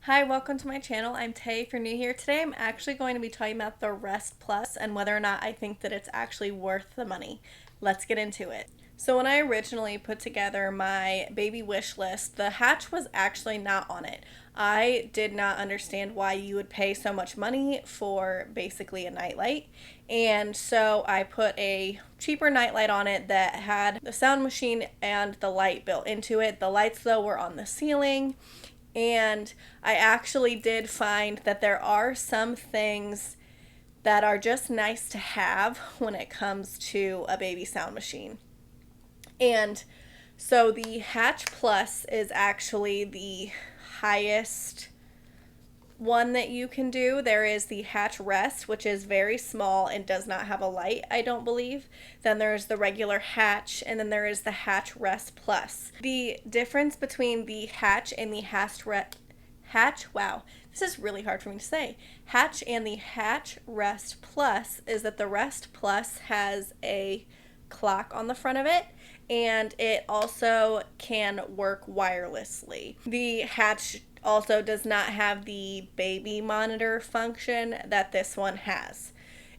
Hi, welcome to my channel. I'm Tay. If you're new here today, I'm actually going to be talking about the Rest Plus and whether or not I think that it's actually worth the money. Let's get into it. So when I originally put together my baby wish list, the hatch was actually not on it. I did not understand why you would pay so much money for basically a nightlight. And so I put a cheaper nightlight on it that had the sound machine and the light built into it. The lights though were on the ceiling. And I actually did find that there are some things that are just nice to have when it comes to a baby sound machine. And so the Hatch Plus is actually the highest one that you can do. There is the Hatch Rest, which is very small and does not have a light, I don't believe. Then there's the regular Hatch, and then there is the Hatch Rest Plus. The difference between the Hatch and the wow, this is really hard for me to say. Hatch and the Hatch Rest Plus is that the Rest Plus has a clock on the front of it, and it also can work wirelessly. The Hatch also does not have the baby monitor function that this one has.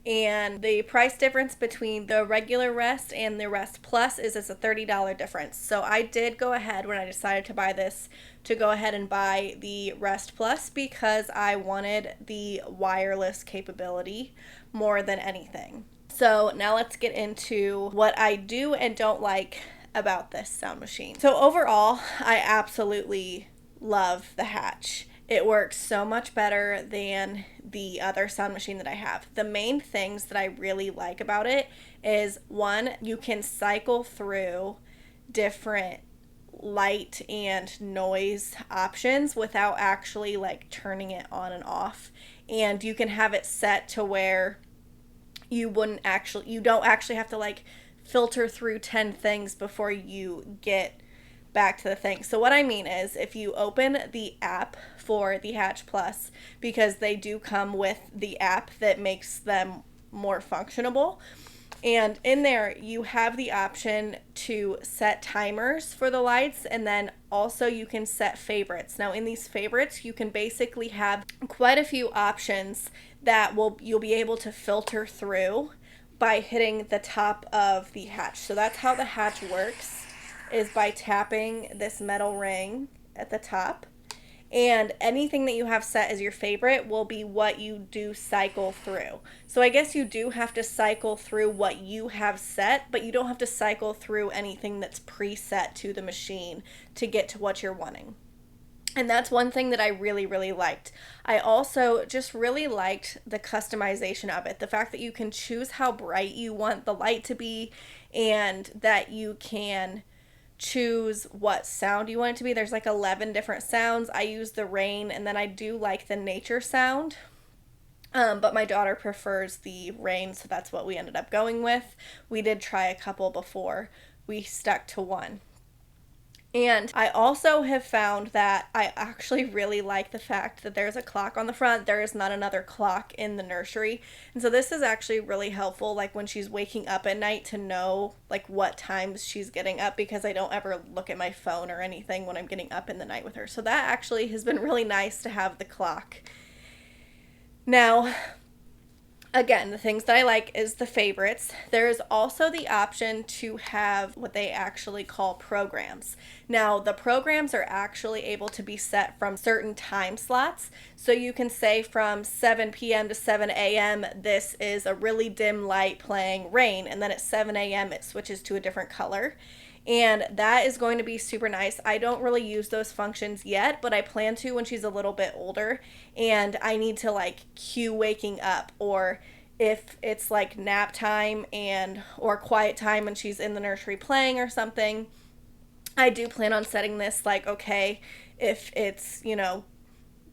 And the price difference between the regular Rest and the Rest Plus is it's a $30 difference. So I did go ahead when I decided to buy this to go ahead and buy the Rest Plus because I wanted the wireless capability more than anything. So now let's get into what I do and don't like about this sound machine. So overall, I absolutely love the Hatch. It works so much better than the other sound machine that I have. The main things that I really like about it is, one, you can cycle through different light and noise options without actually like turning it on and off. And you can have it set to where you don't actually have to like filter through 10 things before you get back to the thing. So what I mean is, if you open the app for the Hatch Plus, because they do come with the app that makes them more functionable, and in there you have the option to set timers for the lights, and then also you can set favorites. Now in these favorites you can basically have quite a few options that you'll be able to filter through by hitting the top of the Hatch. So that's how the Hatch works, is by tapping this metal ring at the top. And anything that you have set as your favorite will be what you do cycle through. So I guess you do have to cycle through what you have set, but you don't have to cycle through anything that's preset to the machine to get to what you're wanting. And that's one thing that I really, really liked. I also just really liked the customization of it. The fact that you can choose how bright you want the light to be, and that you can choose what sound you want it to be. There's like 11 different sounds. I use the rain, and then I do like the nature sound. But my daughter prefers the rain, so that's what we ended up going with. We did try a couple before we stuck to one. And I also have found that I actually really like the fact that there's a clock on the front. There is not another clock in the nursery. And so this is actually really helpful, like when she's waking up at night, to know like what times she's getting up, because I don't ever look at my phone or anything when I'm getting up in the night with her. So that actually has been really nice to have the clock. Now, again, the things that I like is the favorites. There's also the option to have what they actually call programs. Now, the programs are actually able to be set from certain time slots. So you can say from 7 p.m. to 7 a.m., this is a really dim light playing rain. And then at 7 a.m., it switches to a different color. And that is going to be super nice. I don't really use those functions yet, but I plan to when she's a little bit older and I need to like cue waking up, or if it's like nap time or quiet time and she's in the nursery playing or something. I do plan on setting this like, okay, if it's,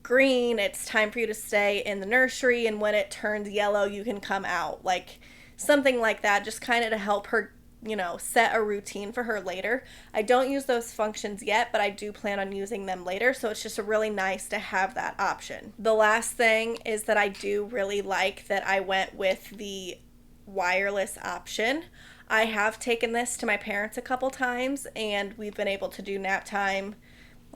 green, it's time for you to stay in the nursery, and when it turns yellow, you can come out. Like something like that, just kind of to help her set a routine for her later. I don't use those functions yet, but I do plan on using them later, so it's just really nice to have that option. The last thing is that I do really like that I went with the wireless option. I have taken this to my parents a couple times, and we've been able to do nap time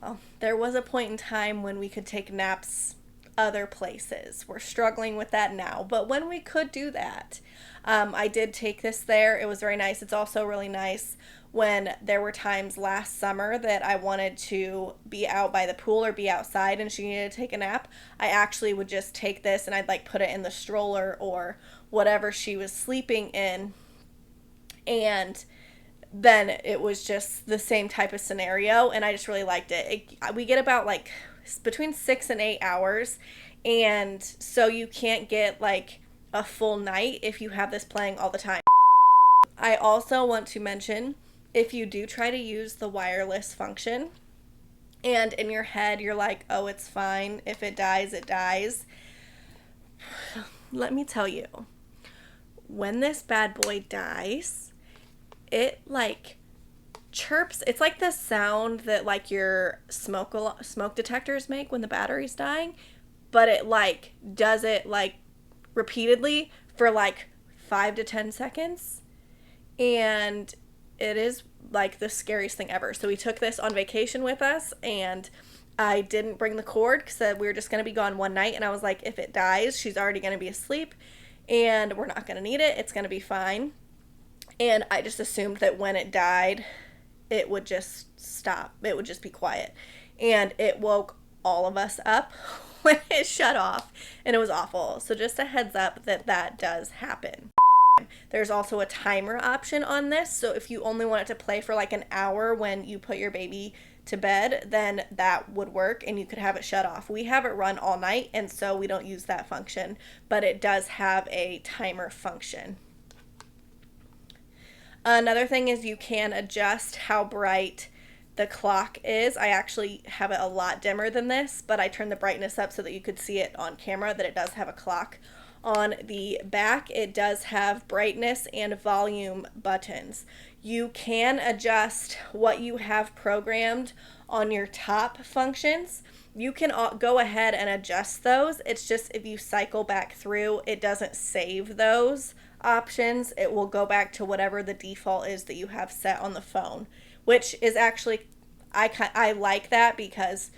well, there was a point in time when we could take naps other places. We're struggling with that now, but when we could do that, I did take this there. It was very nice. It's also really nice when there were times last summer that I wanted to be out by the pool or be outside and she needed to take a nap. I actually would just take this and I'd like put it in the stroller or whatever she was sleeping in, and then it was just the same type of scenario, and I just really liked it. We get about like between 6 and 8 hours, and so you can't get like a full night if you have this playing all the time. I also want to mention, if you do try to use the wireless function and in your head you're like, oh, it's fine, if it dies, it dies. Let me tell you, when this bad boy dies, it like chirps. It's like the sound that like your smoke detectors make when the battery's dying, but it like does it like repeatedly for like 5 to 10 seconds, and it is like the scariest thing ever. So we took this on vacation with us, and I didn't bring the cord because we were just going to be gone one night, and I was like, if it dies, she's already going to be asleep and we're not going to need it. It's going to be fine. And I just assumed that when it died, it would just stop. It would just be quiet. And it woke all of us up when it shut off, and it was awful. So just a heads up that that does happen. There's also a timer option on this. So if you only want it to play for like an hour when you put your baby to bed, then that would work and you could have it shut off. We have it run all night, and so we don't use that function, but it does have a timer function. Another thing is you can adjust how bright the clock is. I actually have it a lot dimmer than this, but I turned the brightness up so that you could see it on camera that it does have a clock. On the back, it does have brightness and volume buttons. You can adjust what you have programmed on your top functions. You can go ahead and adjust those. It's just if you cycle back through, it doesn't save those options. It will go back to whatever the default is that you have set on the phone, which is actually, I like that because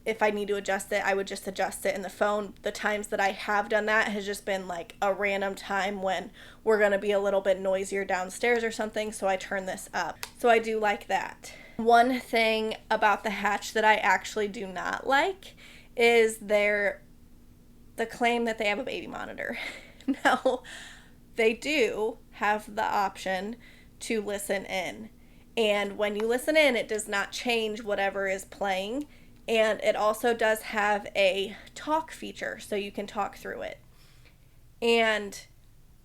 if I need to adjust it, I would just adjust it in the phone. The times that I have done that has just been like a random time when we're going to be a little bit noisier downstairs or something, so I turn this up. So I do like that. One thing about the Hatch that I actually do not like is the claim that they have a baby monitor. Now, they do have the option to listen in, and when you listen in, it does not change whatever is playing. And it also does have a talk feature, so you can talk through it. And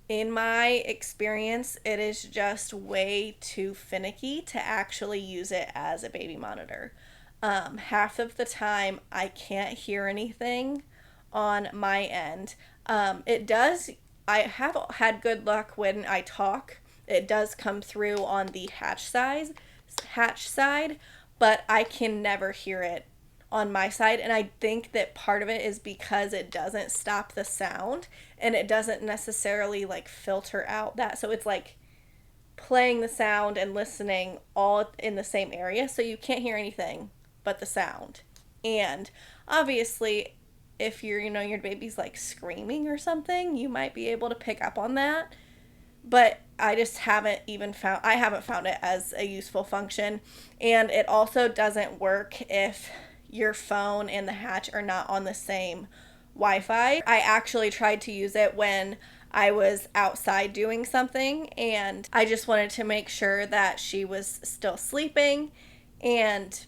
in my experience, it is just way too finicky to actually use it as a baby monitor. Half of the time, I can't hear anything on my end. I have had good luck when I talk. It does come through on the Hatch side, but I can never hear it on my side, and I think that part of it is because it doesn't stop the sound and it doesn't necessarily like filter out that, so it's like playing the sound and listening all in the same area, so you can't hear anything but the sound. And obviously if your baby's like screaming or something, you might be able to pick up on that, but I just haven't found it as a useful function. And it also doesn't work if your phone and the Hatch are not on the same Wi-Fi. I actually tried to use it when I was outside doing something, and I just wanted to make sure that she was still sleeping, and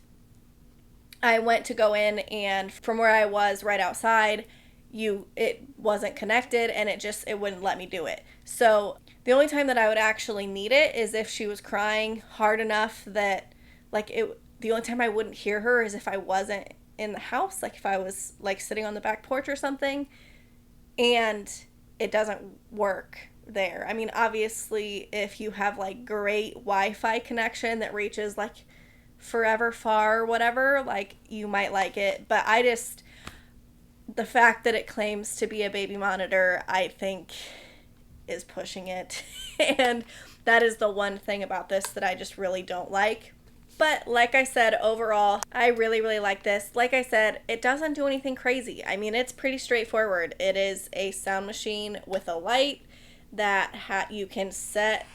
I went to go in, and from where I was right outside, it wasn't connected, and it wouldn't let me do it. So the only time that I would actually need it is if she was crying hard enough that the only time I wouldn't hear her is if I wasn't in the house, like if I was like sitting on the back porch or something, and it doesn't work there. I mean, obviously, if you have like great Wi-Fi connection that reaches like forever far or whatever, like you might like it, but the fact that it claims to be a baby monitor, I think is pushing it. And that is the one thing about this that I just really don't like. But like I said, overall, I really, really like this. Like I said, it doesn't do anything crazy. I mean, it's pretty straightforward. It is a sound machine with a light that you can set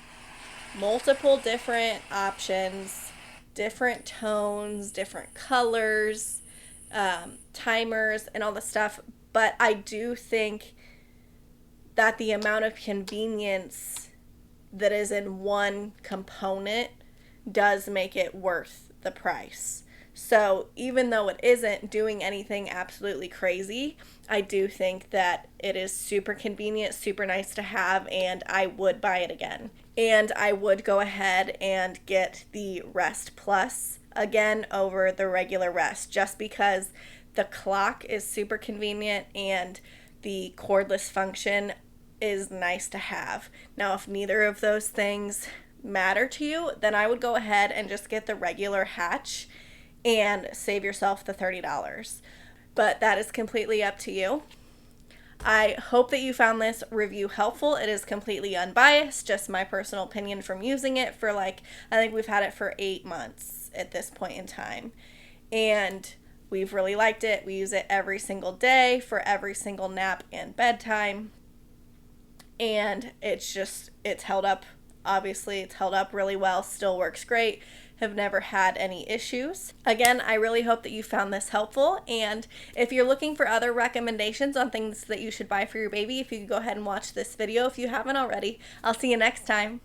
multiple different options, different tones, different colors, timers, and all the stuff. But I do think that the amount of convenience that is in one component does make it worth the price. So even though it isn't doing anything absolutely crazy, I do think that it is super convenient, super nice to have, and I would buy it again. And I would go ahead and get the Rest Plus again over the regular Rest, just because the clock is super convenient and the cordless function is nice to have. Now, if neither of those things matter to you, then I would go ahead and just get the regular Hatch and save yourself the $30. But that is completely up to you. I hope that you found this review helpful. It is completely unbiased, just my personal opinion from using it for I think we've had it for 8 months at this point in time. And we've really liked it. We use it every single day for every single nap and bedtime. And it's held up. Obviously, it's held up really well, still works great, have never had any issues. Again, I really hope that you found this helpful, and if you're looking for other recommendations on things that you should buy for your baby, if you could go ahead and watch this video if you haven't already. I'll see you next time.